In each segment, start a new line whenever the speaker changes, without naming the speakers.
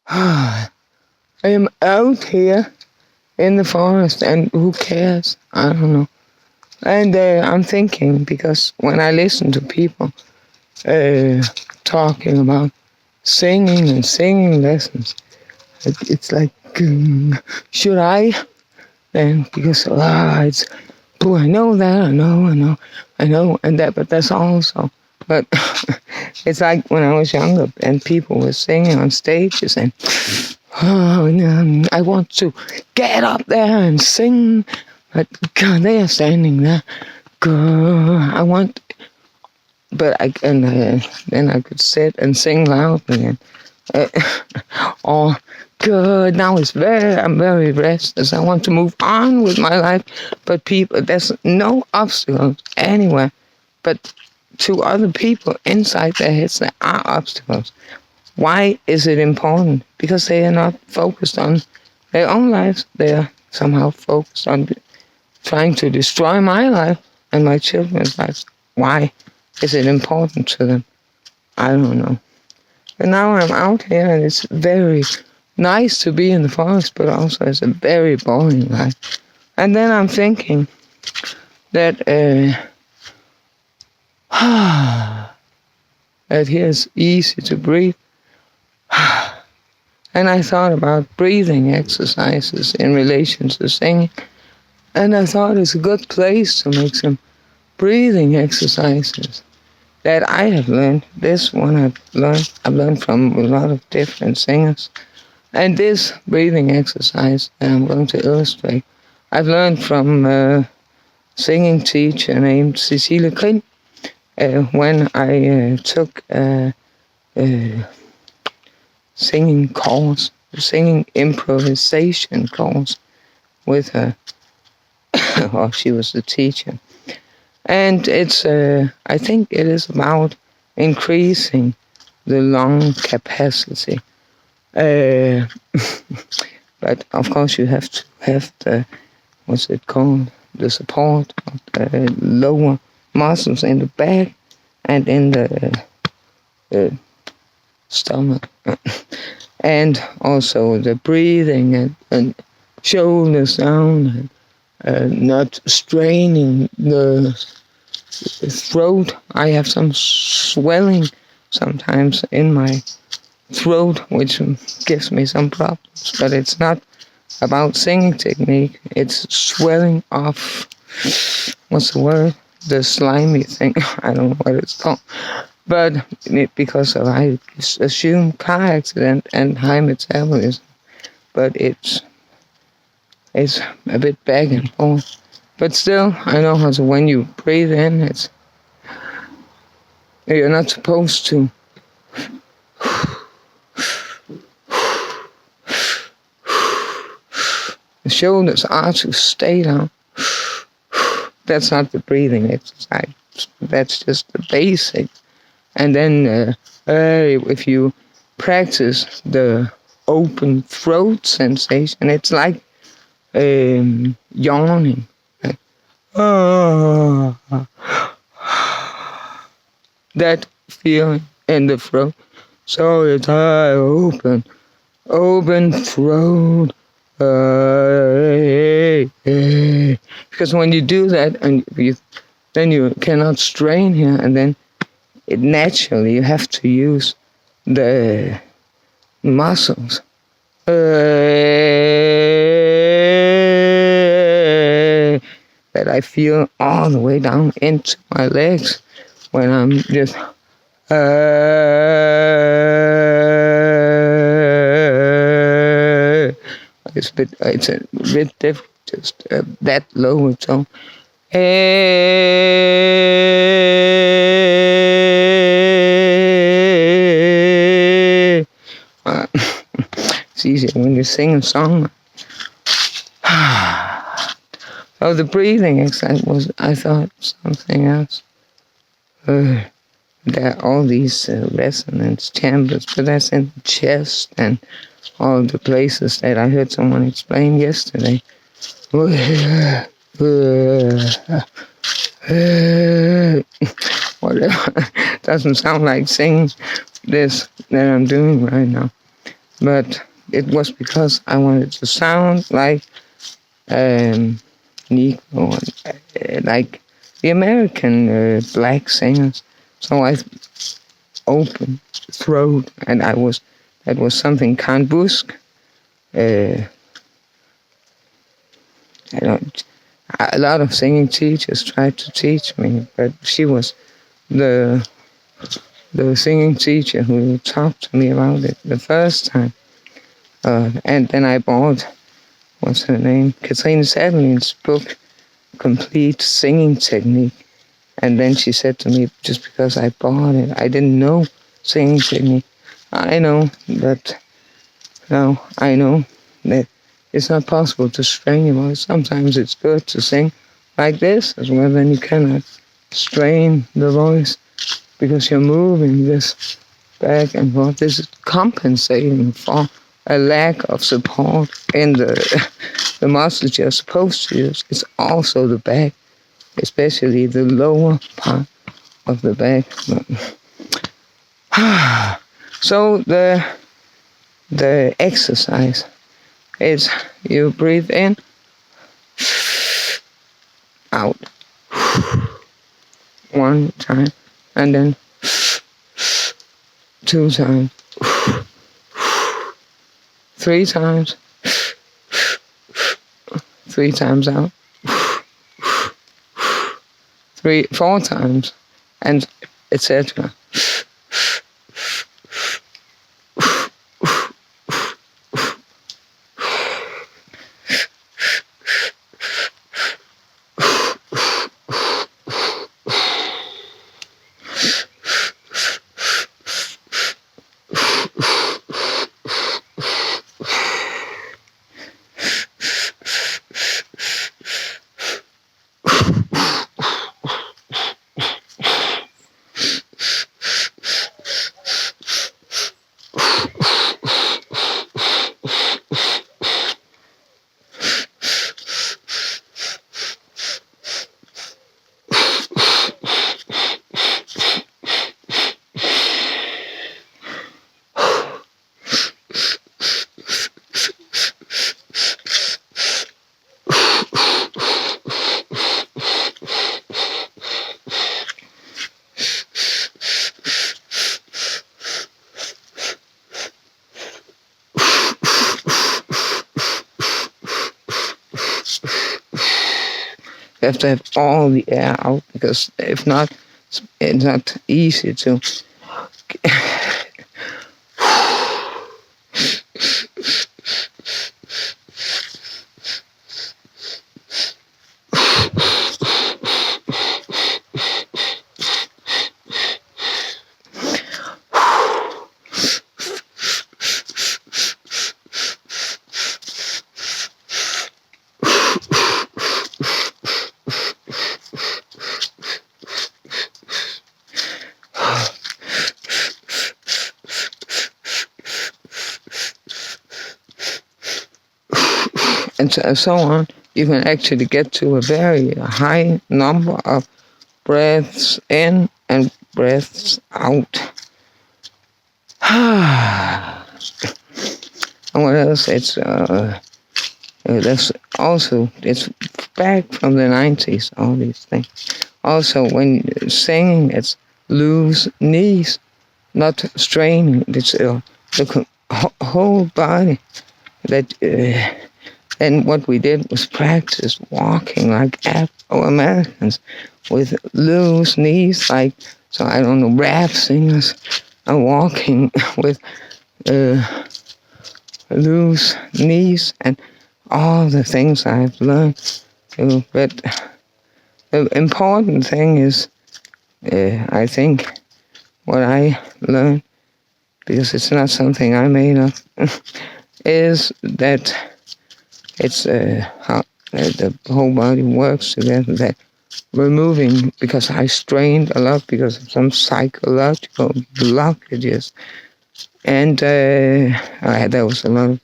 I am out here in the forest, and who cares? I don't know. And I'm thinking, because when I listen to people uh, talking about singing and singing lessons, it's like, should I? Then because it's, oh, I know that, I know, and that, but that's also. But it's like when I was younger, and people were singing on stages, and I want to get up there and sing, but God, they are standing there. God, I want, but then I could sit and sing loudly, and or good. Now I'm very restless. I want to move on with my life, but there's no obstacles anywhere, but to other people inside their heads there are obstacles. Why is it important? Because they are not focused on their own lives. They are somehow focused on trying to destroy my life and my children's lives. Why is it important to them? I don't know. But now I'm out here, and it's very nice to be in the forest, but also it's a very boring life. And then I'm thinking that that here is easy to breathe. And I thought about breathing exercises in relation to singing. And I thought it's a good place to make some breathing exercises that I have learned. This one I've learned from a lot of different singers. And this breathing exercise that I'm going to illustrate, I've learned from a singing teacher named Cecilie Krin when I took a singing course, a singing improvisation course with her. Or she was the teacher. And it's, I think it is about increasing the lung capacity. But of course you have to have the, what's it called, the support of the lower muscles in the back and in the stomach. And also the breathing and shoulders down and not straining the throat. I have some swelling sometimes in my throat, which gives me some problems, but it's not about singing technique. It's swelling of, what's the word? The slimy thing. I don't know what it's called. But because of, I assume, car accident and high metabolism. But it's a bit back and forth. But still, I know how to, when you breathe in, you're not supposed to the shoulders are to stay down. That's not the breathing exercise. That's just the basic. And then if you practice the open throat sensation, it's like yawning. Like, that feeling in the throat. So it's open throat. Because when you do that, and then you cannot strain here, and then naturally you have to use the muscles. That I feel all the way down into my legs when I'm just it's a bit difficult, just that lower tone. It's easier when you sing a song. So the breathing exercise was, I thought, something else. There are all these resonance chambers, but that's in the chest and all the places that I heard someone explain yesterday. Whatever. Doesn't sound like singing this that I'm doing right now. but it was because I wanted to sound like Negro, like the American black singers. So I open throat, and that was something Karen Busk. I don't, a lot of singing teachers tried to teach me, but she was the singing teacher who talked to me about it the first time. And then I bought, what's her name, Katrine Sadelin's book, Complete Singing Technique. And then she said to me, just because I bought it, I didn't know singing technique. I know that it's not possible to strain your voice. Sometimes it's good to sing like this as well, then you cannot strain the voice because you're moving this back and forth. This is compensating for a lack of support in the muscles you're supposed to use. It's also the back, especially the lower part of the back. So the exercise is you breathe in, out, one time, and then 2 times, 3 times, 3 times out, 4 times, and etc. You have to have all the air out because if not, it's not easy to. And so on, you can actually get to a very high number of breaths in and breaths out. And what else? That's also, it's back from the 90s, all these things. Also, when singing, it's loose knees, not straining. It's the whole body that. And what we did was practice walking like Afro-Americans with loose knees, like, so I don't know, rap singers are walking with loose knees and all the things I've learned. But the important thing is, I think, what I learned, because it's not something I made up, is that it's how the whole body works together, that removing, because I strained a lot because of some psychological blockages. And there was a lot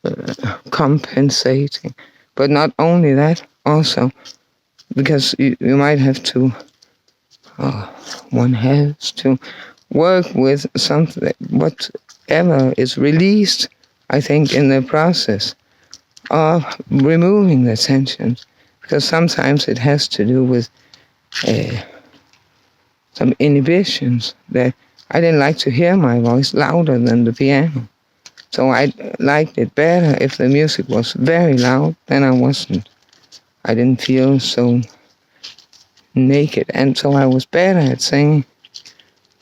of compensating. But not only that, also, because you might have to, one has to work with something, what whatever is released, I think, in the process of removing the tension, because sometimes it has to do with some inhibitions that I didn't like to hear my voice louder than the piano. So I liked it better if the music was very loud, then I didn't feel so naked. And so I was better at singing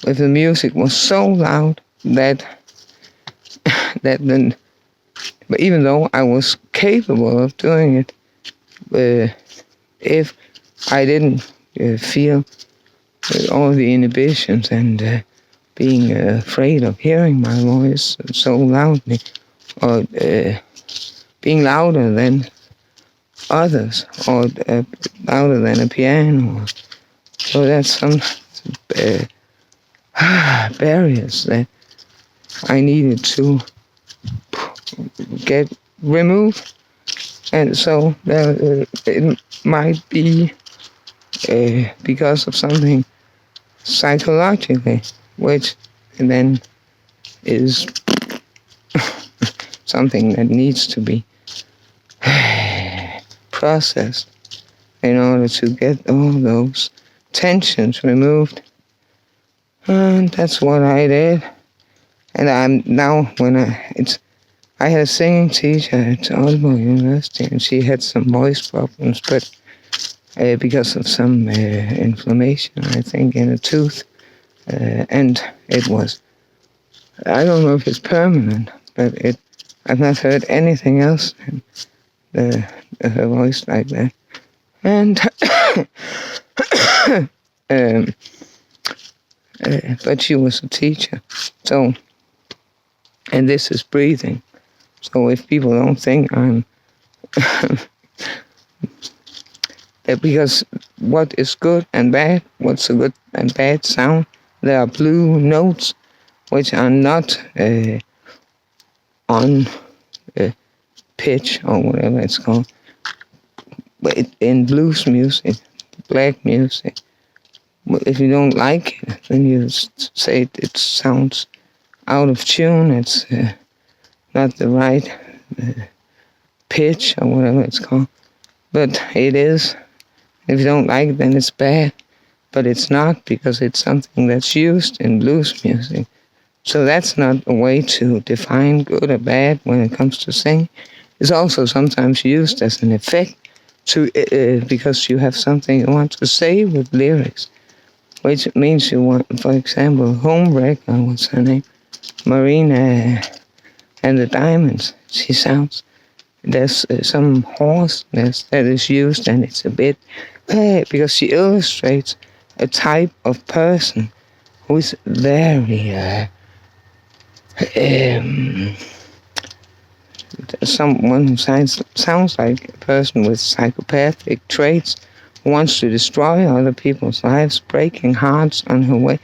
if the music was so loud that then, but even though I was capable of doing it, if I didn't feel all the inhibitions and being afraid of hearing my voice so loudly, or being louder than others, or louder than a piano. So that's some barriers that I needed to get removed. And so it might be because of something psychologically, which then is something that needs to be processed in order to get all those tensions removed. And that's what I did. And I'm now I had a singing teacher at Aalborg University, and she had some voice problems, but because of some inflammation, I think, in a tooth, and it was, I don't know if it's permanent, but I've not heard anything else in her voice like that. And but she was a teacher, so, and this is breathing. So if people don't think I'm because what is good and bad, what's a good and bad sound, there are blue notes which are not on pitch or whatever it's called. But in blues music, black music, if you don't like it, then you say it sounds out of tune, it's not the right pitch or whatever it's called. But it is. If you don't like it, then it's bad. But it's not, because it's something that's used in blues music. So that's not a way to define good or bad when it comes to singing. It's also sometimes used as an effect because you have something you want to say with lyrics, which means you want, for example, Homewrecker, what's her name? Marina and the Diamonds. She sounds, there's some hoarseness that is used, and it's a bit, because she illustrates a type of person who is very, someone who sounds like a person with psychopathic traits, who wants to destroy other people's lives, breaking hearts on her way.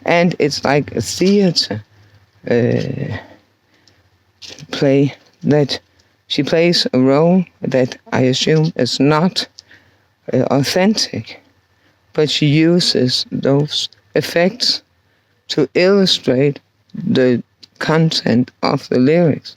And it's like a theater play that she plays a role that I assume is not authentic, but she uses those effects to illustrate the content of the lyrics.